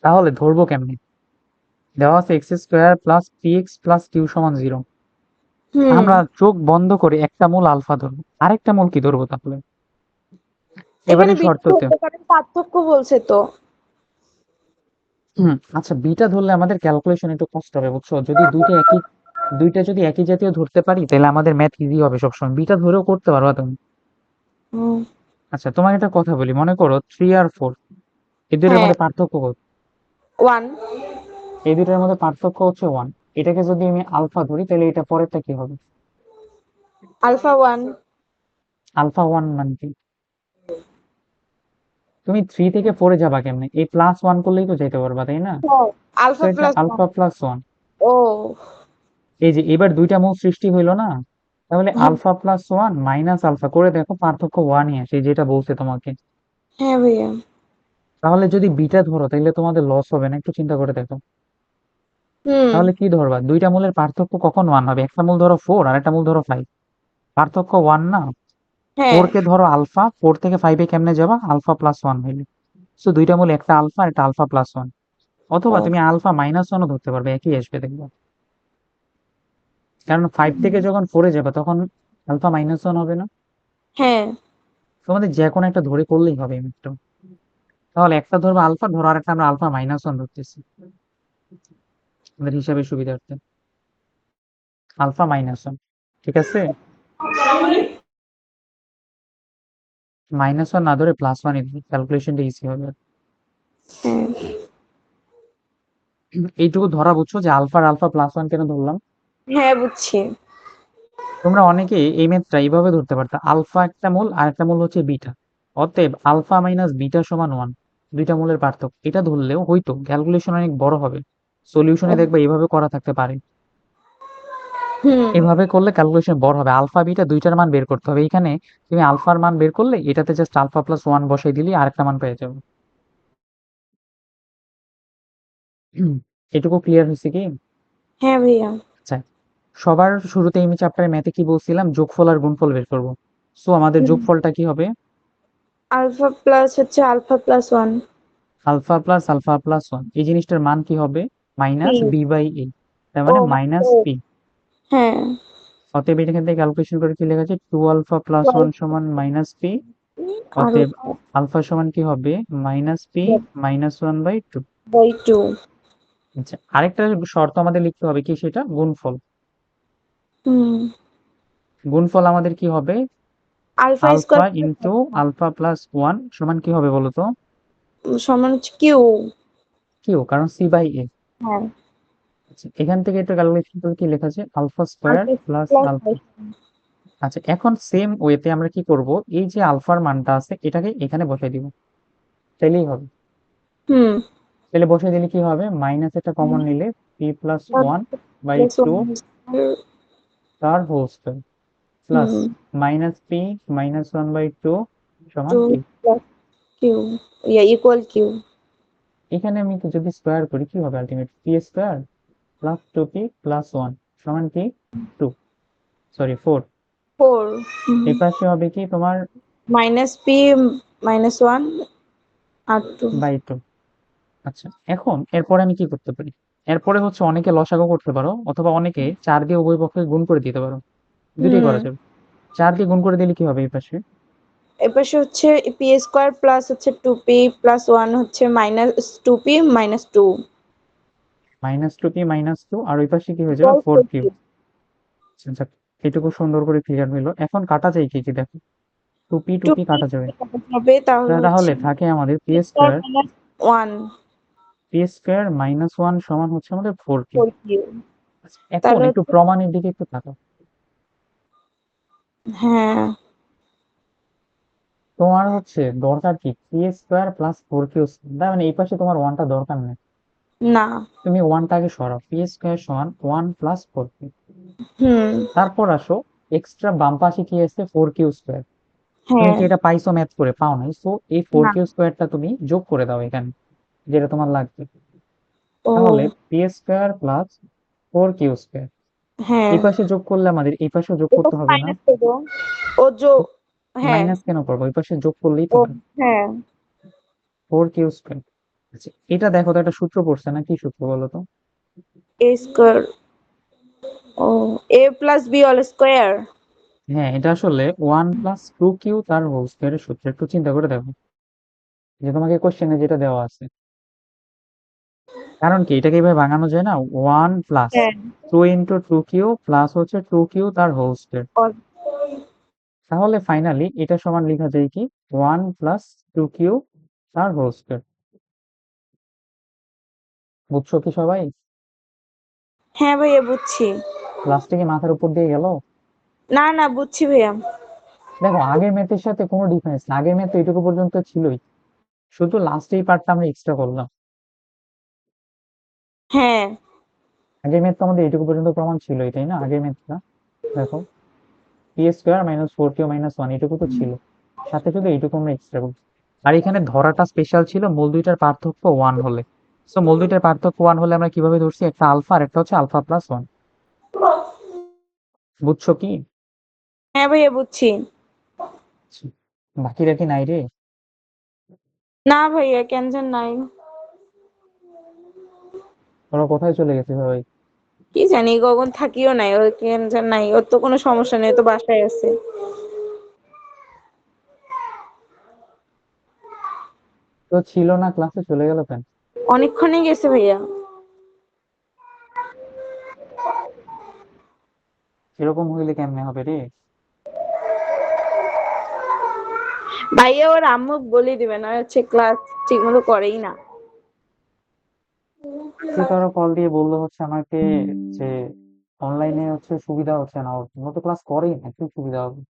তাহলে ধরবো কেমনে? দেওয়া আছে x square plus p x plus q সমান 0। হুম। আমরা চোখ বন্ধ করে একটা মূল আলফা ধরবো, আরেকটা মূল কি ধরবো তাহলে? এবারে এখানে বিটা শর্ততে ধরতে পারেন, পার্থক্য বলছে তো। আচ্ছা, বিটা ধরলে আমাদের ক্যালকুলেশন একটু কষ্ট হবে, বুঝছো? যদি দুইটা যদি একই জাতীয় ধরতে পারি তাহলে আমাদের ম্যাথ ইজি হবে সবসময়। বিটা ধরেও করতে পারবা তুমি। হুম। আচ্ছা, তোমাকে একটা কথা বলি, মনে করো 3 আর 4 এই দুইটার হ্যাঁ, মধ্যে পার্থক্য কত? 1। এই দুইটার মধ্যে পার্থক্য হচ্ছে 1। এটাকে যদি আমি আলফা ধরি তাহলে এটা পরেরটা কি হবে? আলফা 1। আলফা 1 মানে কি? তুমি 3 থেকে 4 এ যাবা কেমনে? এই প্লাস 1 করলেই তো যেতে পারবা, তাই না? হ্যাঁ, তো আলফা এটা প্লাস 1। Alpha plus 1। ও। এই যে এবার দুইটা মূল সৃষ্টি হইলো না? তাহলে হ্যাঁ। আলফা প্লাস 1 মাইনাস আলফা করে দেখো, পার্থক্য 1ই আসে, যেটা বলছে তোমাকে। হ্যাঁ ভাইয়া। তাহলে যদি বিটা ধরো তাহলে তোমাদের লস হবে না? একটু চিন্তা করে দেখো। হুম। তাহলে কি ধরবা? দুইটা মূলের পার্থক্য কখন 1 হবে? একটা মূল ধরো 4 আর একটা মূল ধরো 5, পার্থক্য 1 না? হ্যাঁ। 4 কে ধরো আলফা, 4 থেকে 5 এ কেমনে যাবা? আলফা প্লাস 1 হইলে। সো দুইটা মূল, একটা আলফা একটা আলফা প্লাস 1। অথবা ও। তুমি আলফা মাইনাস 1 ও ধরতে পারবে, একই আসবে দেখবা। কারণ 5 থেকে যখন 4 এ যাবে তখন আলফা মাইনাস 1 হবে না? হ্যাঁ। তোমাদের যে কোনো একটা ধরে করলেই হবে মাত্র। তাহলে একটা ধরবো আলফা, ধরো আর একটা আমরা আলফা মাইনাস 1 ধরতেছি আমাদের হিসাবের সুবিধার্থে। আলফা মাইনাস 1, ঠিক আছে? মাইনাস 1 না ধরে প্লাস 1 ক্যালকুলেশনটা ইজি হবে। হ্যাঁ। এইটুকু ধরা বুঝছো যে আলফার আলফা প্লাস 1 কেন ধরলাম? হ্যাঁ, বুঝছি। তোমরা অনেকে এই ম্যাথটা এইভাবে ধরতে পারতা, আলফা একটা মূল আর একটা মূল হচ্ছে বিটা, অতএব আলফা মাইনাস বিটা সমান 1, দুইটা মূলের পার্থক্য। এটা ধরলেও হয়তো ক্যালকুলেশন অনেক বড় হবে। সলিউশনে দেখবে এইভাবে করা থাকতে পারে। হুম। এভাবে করলে ক্যালকুলেশন বড় হবে। আলফা বিটা দুইটার মান বের করতে হবে। এখানে তুমি আলফার মান বের করলে এটাতে জাস্ট আলফা প্লাস 1 বসাই দিলেই আরেকটা মান পেয়ে যাবে। এটুকু ক্লিয়ার হয়েছে কি? হ্যাঁ ভাইয়া। আচ্ছা, সবার শুরুতে আমি চ্যাপ্টারের ম্যাথে কি বলছিলাম? যোগফল আর গুণফল বের করব। সো আমাদের যোগফলটা কি হবে? আলফা প্লাস হচ্ছে আলফা প্লাস 1। আলফা প্লাস 1, এই জিনিসটার মান কি হবে? পি। মাইনাস বি বাই এ, তার ও মানে মানে মাইনাস ও। পি। হ্যাঁ। অতএব এখান থেকে ক্যালকুলেশন করে কি লেখা আছে? 2 আলফা প্লাস 1 সমান মাইনাস পি। আর অতএব আলফা সমান কি হবে? Minus p minus 1 by 2। By 2। আচ্ছা, আরেকটা শর্ত আমাদের লিখতে হবে, কি সেটা? গুণফল। হুম। গুণফল আমাদের কি হবে? Alpha alpha square into alpha plus 1 সমান কি হবে বলো তো? সমান হচ্ছে কিউ। কিউ, কারণ সি বাই এ। হ্যাঁ। আচ্ছা, এখান থেকে একটু ক্যালকুলেশন করে কি লেখা আছে? Alpha square alpha plus plus alpha. আচ্ছা, এখন সেম ওয়েতে আমরা কি করব? এই যে আলফার মানটা আছে এটাকে এখানে বসাই দিব, তাইলেই হবে। হুম। তাহলে বসাই দিলে কি হবে? মাইনাস একটা কমন নিলে পি প্লাস 1 বাই প্লাস 2 1। তার হোল স্কয়ার প্লাস হুম। মাইনাস পি মাইনাস 1 বাই 2 সমান 2 কি? Plus q, equal q. এখানে আমি তো যদি স্কোয়ার করি কি হবে? Ultimate p square plus 2p plus 1 সমান কি? 2, সরি 4। 4 এই পাশে হবে কি তোমার? মাইনাস পি মাইনাস 1 আর 2। বাই 2। আচ্ছা, এখন এরপরে আমি কি করতে পারি? এরপরে হচ্ছে অনেকে লসাগু করতে পারো, অথবা অনেকে 4 দিয়ে উভয় পক্ষে গুণ করে দিতে পারো। দুটোই হুম। করা যাবে। 4 দিয়ে গুণ করে দিলে কি হবে এই পাশে? এপাশে হচ্ছে পি স্কোয়ার প্লাস হচ্ছে 2p প্লাস 1 হচ্ছে minus 2p minus 2 minus 2p minus 2, আর ওই পাশে কি হয়ে যাবে? Equal 4q। 4q। আচ্ছা, এটুকু সুন্দর করে ক্লিয়ার হইলো। এখন কাটা যায় কি কি দেখো। 2p 2p 2p কাটা যাবে। হবে তাহলে হচ্ছে তাহলে থাকে আমাদের P square square. Minus 1 P square minus 1 সমান হচ্ছে আমাদের 4q। 4q। এখন তাহলে একটু প্রমাণের দিকে একটু তাকাও। হ্যাঁ। তোমার হচ্ছে দরকার কি? পি স্কোয়ার প্লাস 4q, তার মানে এই পাশে তোমার ওয়ানটা দরকার নেই। না। তুমি ওয়ানটাকে সরাও, পি স্কোয়ার সমান 1 প্লাস 4 হুম। তারপর আসো এক্সট্রা বাম পাশে কি আছে 4 কিউ স্কোয়ার। তুমি হ্যাঁ। কি এটা পাইছো ম্যাথ করে? পাও নাই। সো এই ফোর না। কিউ স্কোয়ারটা তুমি যোগ করে দাও এখানে, যেটা তোমার লাগবে। ও। তাহলে p square plus 4 q square হ্যাঁ, এই পাশে যোগ করলে আমাদের এই পাশেও যোগ এটা করতে হবে না? মাইনাস করবো। ও হ্যাঁ। মাইনাস কেন করবো? এই পাশে যোগ করলেই তো ও। হয়। হ্যাঁ। 4 কিউ স্কোয়ার। আচ্ছা, এটা দেখো তো, একটা সূত্র পড়ছে না? কি সূত্র বলো তো? এ স্কোয়ার। ও, এ প্লাস বি অল স্কোয়ার। হ্যাঁ, এটা আসলে 1 প্লাস 2 কিউ তার হোল স্কোয়ারের সূত্র। একটু চিন্তা করে দেখো, যে তোমাকে কোশ্চেনে যেটা দেওয়া আছে। কারণ কি, এটাকে এইভাবে ভাঙানো যায় না? 1 প্লাস হ্যাঁ। 2 ইন্টু 2 কিউ প্লাস হচ্ছে 2 কিউ তার হোল স্কোয়ার। অল- তাহলে ফাইনালি এটা সমান লেখা যায় কি, 1 প্লাস 2 কিউ তার হোল স্কোয়ার। বুঝছো কি সবাই? হ্যাঁ ভাইয়া, বুঝছি। ক্লাসটা কি মাথার উপর দিয়ে গেল? না না, বুঝছি ভাইয়া। দেখো, আগের ম্যাথের সাথে কোনো ডিফারেন্স না। আগের ম্যাথ তো এটুকু পর্যন্ত ছিলই, শুধু লাস্ট এই পার্টটা আমরা এক্সট্রা করলাম। হ্যাঁ। আগের ম্যাথ তো আমাদের এটুকু পর্যন্ত প্রমাণ ছিলই, তাই না? আগের ম্যাথটা দেখো, p square minus 4 q minus 1 এটুকু তো ছিল, সাথে শুধু এইটুকু আমরা এক্সট্রা করছি। আর এখানে ধরাটা স্পেশাল ছিল মূল দুইটার পার্থক্য 1 হলে। সো মূল দুইটার পার্থক্য 1 হলে আমরা কিভাবে ধরছি, একটা আলফা আর একটা হচ্ছে আলফা+1। বুঝছো কি? হ্যাঁ ভাইয়া, বুঝছি। বাকিরা কি নাই রে? না ভাইয়া, ক্যান্সার নাই। ওরা কোথায় চলে গেছে সবাই? কি জানি, গগন থাকিও নাই, ওর ক্যান্সার নাই, ওর তো কোনো সমস্যা নেই, ও তো বাসায় আছে। তো ছিল না ক্লাসে, চলে গেল কেন? অনেকক্ষণই গেছে ভাইয়া। এরকম হইলে কেমনে হবে রে? ভাইয়া ওর আম্মু বলে দিবে না, হচ্ছে ক্লাস ঠিক মতো করেই না। তুই তো আরো কল দিয়ে বললো হচ্ছে আমাকে, যে অনলাইনে হচ্ছে সুবিধা হচ্ছে না, ওর মতো ক্লাস করেই না, কি সুবিধা হবে?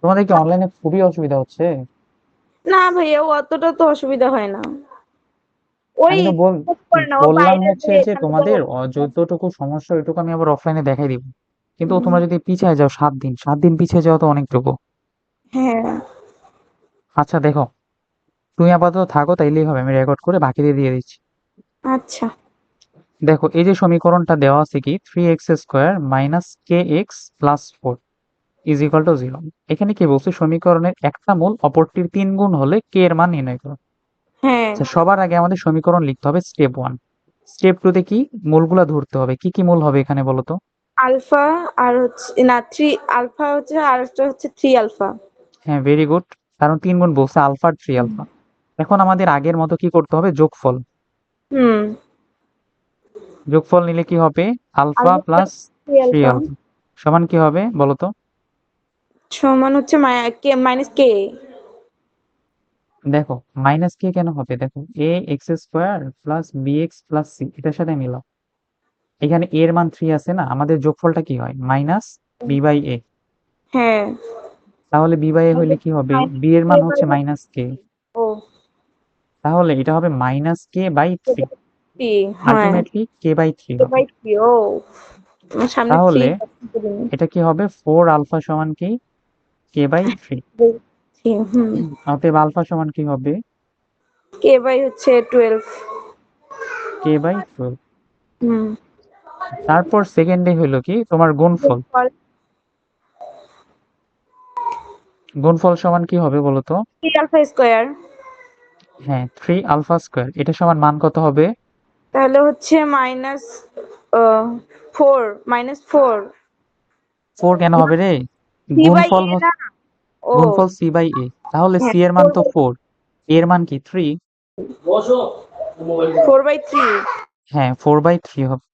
তোমাদের কি অনলাইনে খুবই অসুবিধা হচ্ছে? না ভাইয়া, ও অতটা তো অসুবিধা হয় না। ওই আমি তো করে না, ও বললাম বাইরে হচ্ছে যে যে এখানে তো। তোমাদের যতটুকু সমস্যা ওইটুকু আমি আবার অফলাইনে দেখাই দিব। কিন্তু তোমরা যদি পিছিয়ে যাও 7 দিন, 7 দিন পিছিয়ে যাও তো অনেকটুকু। হ্যাঁ। আচ্ছা দেখো, তুমি আপাতত থাকো, তাইলেই হবে। আমি রেকর্ড করে বাকিদের দিয়ে দিচ্ছি। আচ্ছা। দেখো, এই যে সমীকরণটা দেওয়া আছে কি, 3x² minus kx+4 is equal two 0। এখানে কি বলছে, সমীকরণের একটা মূল অপরটির 3 গুণ হলে কে এর মান নির্ণয় করো। হ্যাঁ। আচ্ছা, সবার আগে আমাদের সমীকরণ লিখতে হবে স্টেপ 1। স্টেপ 2 তে কি মূলগুলা ধরতে হবে। কি কি মূল হবে এখানে বলো তো? আলফা, আর হচ্ছে না থ্রি আলফা হচ্ছে, আর একটা হচ্ছে 3 আলফা। হ্যাঁ, ভেরি গুড। কারণ 3 গুণ বলছে, আলফা আর 3 আলফা। এখন আমাদের আগের মতো কি করতে হবে, যোগফল। হুম। যোগফল নিলে কি হবে, alpha alpha plus plus three three alpha alpha সমান কি হবে বলো তো? সমান হচ্ছে মাইনাস কে। দেখো, মাইনাস কে কেন হবে, দেখো, ax² plus bx plus c এটার সাথে মিলাও। এখানে a এর মান 3 আছে না, আমাদের যোগফলটা কি হয়, মাইনাস বি বাই এ। হ্যাঁ। তাহলে বি বাই এ হইলে কি হবে, বি এর মান হচ্ছে মাইনাস কে। ও। তাহলে এটা হবে মাইনাস কে বাই 3। থ্রি। হ্যাঁ, আলটিমেটলি কে বাই 3 কে হবে। By three. ও, আমার সামনে থ্রি। তাহলে এটা কি হবে, 4 আলফা সমান কি, কে বাই 3। হুম। অতএব আলফা সমান কি হবে, কে বাই হচ্ছে 12। কে বাই 12। হুম। তারপর সেকেন্ডে হইলো কি তোমার গুণফল। গুণফল সমান কি হবে বলতো? 3 আলফা স্কোয়ার। হ্যাঁ, 3 আলফা স্কোয়ার। এটা সমান মান কত হবে? তাহলে হচ্ছে মাইনাস 4 4 কেন হবে রে? সি বাই গুণফল এ না। ও। গুণফল সি বাই এ। তাহলে সি হ্যাঁ, এর মান তো 4, এর মান কি 3। 4/3। হ্যাঁ, 4/3 হবে।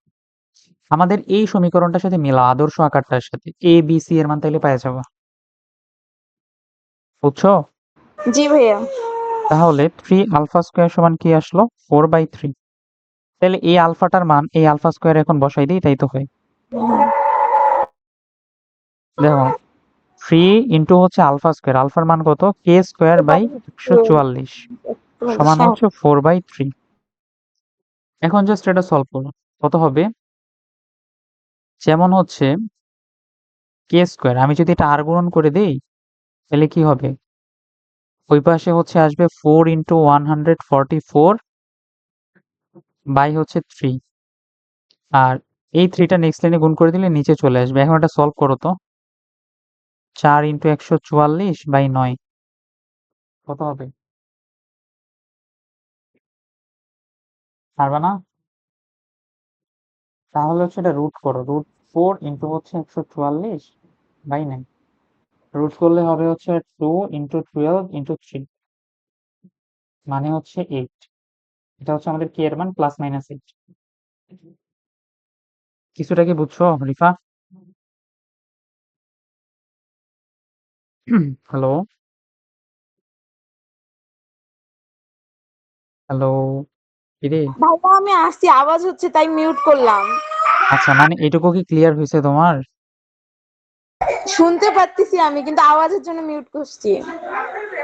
আমাদের এই সমীকরণটার সাথে মিলা আদর্শ আকারটার সাথে, এ বি সি এর মান তাইলে পাওয়া যাবে। বুঝছো? জি ভাইয়া। তাহলে 3 আলফা স্কোয়ার সমান কি আসলো, 4/3। তাহলে এই আলফাটার মান এই আলফা স্কোয়ার এখন বসাই দিই, তাই তো হয়। দেখো, 3 হচ্ছে আলফা স্কোয়ার, আলফার মান কত, কে স্কোয়ার বাই 144 সমান হচ্ছে 4/3। এখন জাস্ট এটা সলভ করো, কত হবে, যেমন হচ্ছে কে স্কোয়ার, আমি যদি এটা আর গুণন করে দেই তাহলে কি হবে, ওই পাশে হচ্ছে আসবে 4 × 144 বাই হচ্ছে 3, আর এই 3টা নেক্সট লাইনে গুণ করে দিলে নিচে চলে আসবে। এখন এটা সলভ করো তো, 4 × 144/9 কত হবে, পারবা না? তাহলে হচ্ছে এটা রুট করো, √4 হচ্ছে 144/9, রুট করলে হবে হচ্ছে 2 × 12 × 3 মানে হচ্ছে 8। এটা হচ্ছে আমাদের কে এর মান +-8। কিছুটা কি বুঝছো রিফা? হ্যালো, হ্যালো, কিরে? ভাইয়া আমি আসছি, আওয়াজ হচ্ছে তাই মিউট করলাম। আচ্ছা, মানে এটুকু কি ক্লিয়ার হয়েছে তোমার? শুনতে পারতেছি আমি, কিন্তু আওয়াজের জন্য মিউট করছি।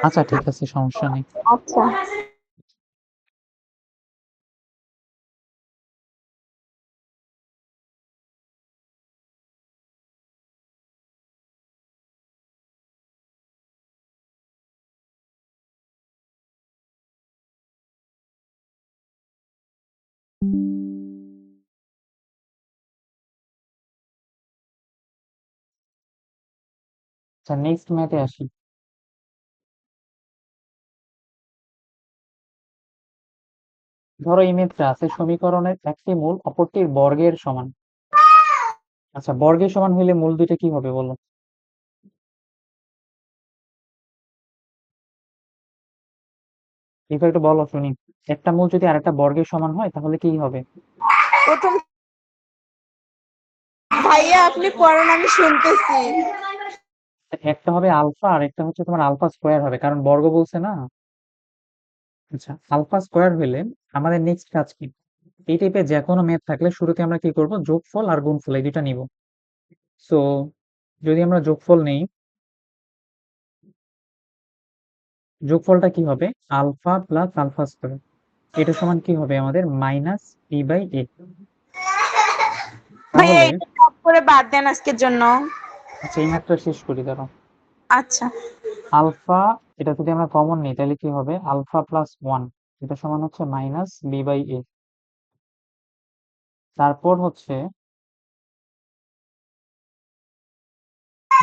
আচ্ছা ঠিক আছে, সমস্যা নেই। আচ্ছা। আচ্ছা, নেক্সট ম্যাথে আসি। ধরো এই ম্যাথটা আছে, সমীকরণের একটি মূল অপরটির বর্গের সমান। আচ্ছা, বর্গের সমান হইলে মূল দুইটা কি হবে বলো? রিফা একটু বলো শুনি। একটা মূল যদি আরেকটা বর্গের সমান হয় তাহলে কি হবে? প্রথম ভাইয়া আপনি পড়ান, আমি শুনতেছি। একটা হবে আলফা আর একটা হচ্ছে তোমার আলফা স্কোয়ার হবে, কারণ বর্গ বলছে না। আচ্ছা, আলফা স্কোয়ার হইলে আমাদের নেক্সট কাজ কি, এই টাইপের যে কোনো ম্যাথ থাকলে শুরুতে আমরা কি করব, যোগফল আর গুণফল এই দুইটা নিব। সো যদি আমরা যোগফল নেই, যোগফলটা কি হবে, আলফা প্লাস আলফা স্কোয়ার, এটা সমান কি হবে আমাদের -b/a। ভাইয়া তাহলে এটা টপ করে বাদ দেন আজকের জন্য। আচ্ছা, এই ম্যাথটা শেষ করি দাঁড়াও। আচ্ছা। আলফা, এটা যদি আমরা কমন নিই তাহলে কি হবে, আলফা প্লাস 1 এটা সমান হচ্ছে -b/a। তারপর হচ্ছে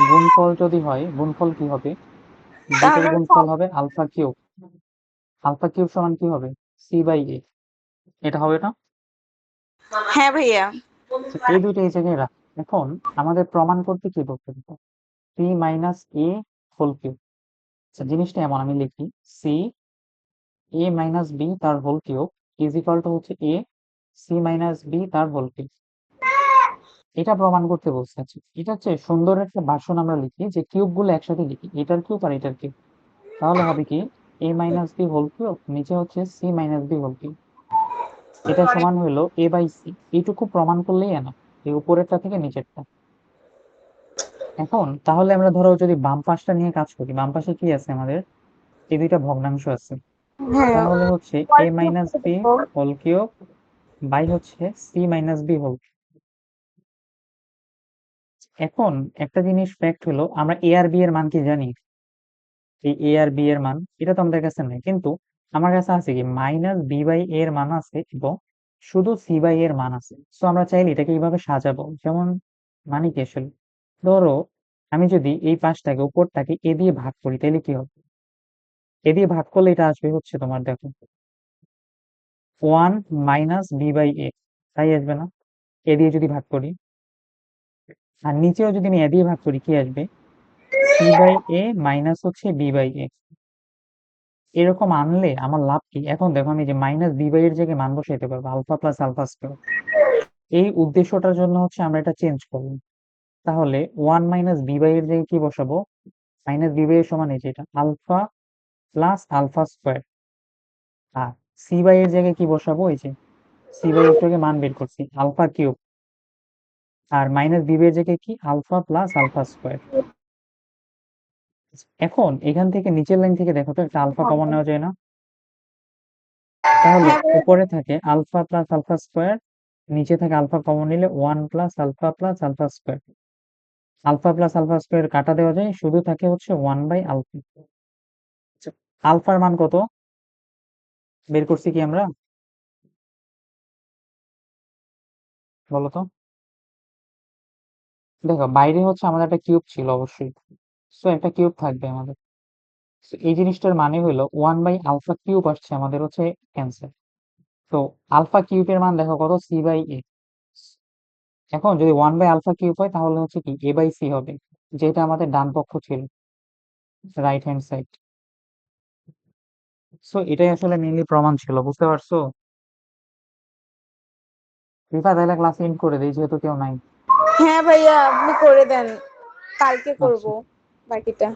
গুণফল যদি হয়, গুণফল কি হবে, দুইটার তাহলে গুণফল হবে আলফা কিউব, আলফা কিউব সমান কি হবে, c/a। এটা হবে না? হ্যাঁ ভাইয়া। আচ্ছা, এই দুইটা এই জায়গায় রাখ। এখন আমাদের প্রমাণ করতে কি করতে হবে, c minus a whole cube. আচ্ছা, জিনিসটা এমন আমি লিখি, c a মাইনাস b তার whole cube is equal to হচ্ছে a c মাইনাস b তার হোল কিউব। এটা প্রমাণ করতে বলছে। আচ্ছা, এটা হচ্ছে সুন্দর একটা ভাষণ আমরা লিখি যে কিউব গুলো একসাথে লিখি, এটার কিউব আর এটার কিউব, তাহলে হবে কি, a minus b whole cube নিচে হচ্ছে c minus b whole cube, এটা সমান হলো a/c। এইটুকু প্রমাণ করলেই এনা, এই উপরেরটা থেকে নিচেরটা। এখন তাহলে আমরা ধরো যদি বাম পাশটা নিয়ে কাজ করি, বাম পাশে কি আছে আমাদের, এই দুইটা ভগ্নাংশ আছে, হ্যাঁ। তাহলে হচ্ছে a minus b whole cube by হচ্ছে c মাইনাস b হোল। এখন একটা জিনিস ফ্যাক্ট হলো, আমরা a আর b এর মান কি জানি, এই a আর b এর মান এটা তো আমাদের কাছে নাই, কিন্তু আমার কাছে আছে কি -b/a এর মান আছে এবং শুধু c/a এর মান আছে। সো আমরা চাইলে এটাকে এইভাবে সাজাবো, যেমন মানে কি আসলে, ধরো আমি যদি এই পাশটাকে উপরটাকে a দিয়ে ভাগ করি তাহলে কি হবে, a দিয়ে ভাগ করলে এটা আসবে হচ্ছে তোমার দেখো 1 -b/a, তাই আসবে না, a দিয়ে যদি ভাগ করি। আর নিচেও যদি আমি a দিয়ে ভাগ করি কি আসবে, c/a মাইনাস হচ্ছে b/a। এরকম আনলে আমার লাভ কি, এখন দেখো আমি যে -b/a এর জায়গায় মান বসাইতে পারবো আলফা প্লাস আলফা স্কয়ার। এই উদ্দেশ্যটার জন্য হচ্ছে আমরা এটা চেঞ্জ করবো। তাহলে 1 -b/a এর জায়গায় কি বসাবো, -b/a সমান এই যে এটা আলফা প্লাস আলফা স্কয়ার, আর c/a এর জায়গায় কি বসাবো, এই যে c/a এর থেকে মান বের করছি আলফা কিউব, আর -b/a এর জায়গায় কি আলফা প্লাস আলফা স্কয়ার। এখন এখান থেকে নিচের লাইন থেকে দেখো তো একটা আলফা কমন নেওয়া যায় না? তাহলে হ্যাঁ ভাইয়া, উপরে থাকে আলফা প্লাস আলফা স্কোয়ার, নিচে থাকে আলফা কমন নিলে 1 plus alpha plus alpha square. Alpha plus alpha square কাটা দেওয়া যায়, শুধু থাকে হচ্ছে 1 বাই আলফা। আলফার মান কত বের করছি কি আমরা? বলো তো। দেখো বাইরে হচ্ছে আমাদের একটা কিউব ছিল অবশ্যই, সো একটা কিউব থাকবে আমাদের। So, এই জিনিসটার মানে হলো 1 বাই আলফা কিউব আসছে আমাদের হচ্ছে অ্যান্সার। তো আলফা কিউবের মান দেখো কত, সি বাই এ। এখন যদি 1 বাই আলফা কিউব হয় তাহলে হচ্ছে কি এ বাই সি হবে, যেটা আমাদের ডান পক্ষ ছিল, রাইট হ্যান্ড সাইড। সো এটাই আসলে মেইনলি প্রমাণ ছিল, বুঝতে পারছো? রিফা তাহলে ক্লাস এন্ড করে দিই যেহেতু কেউ নাই। হ্যাঁ ভাইয়া, আপনি করে দেন, কালকে করব আচ্ছা। বাকিটা।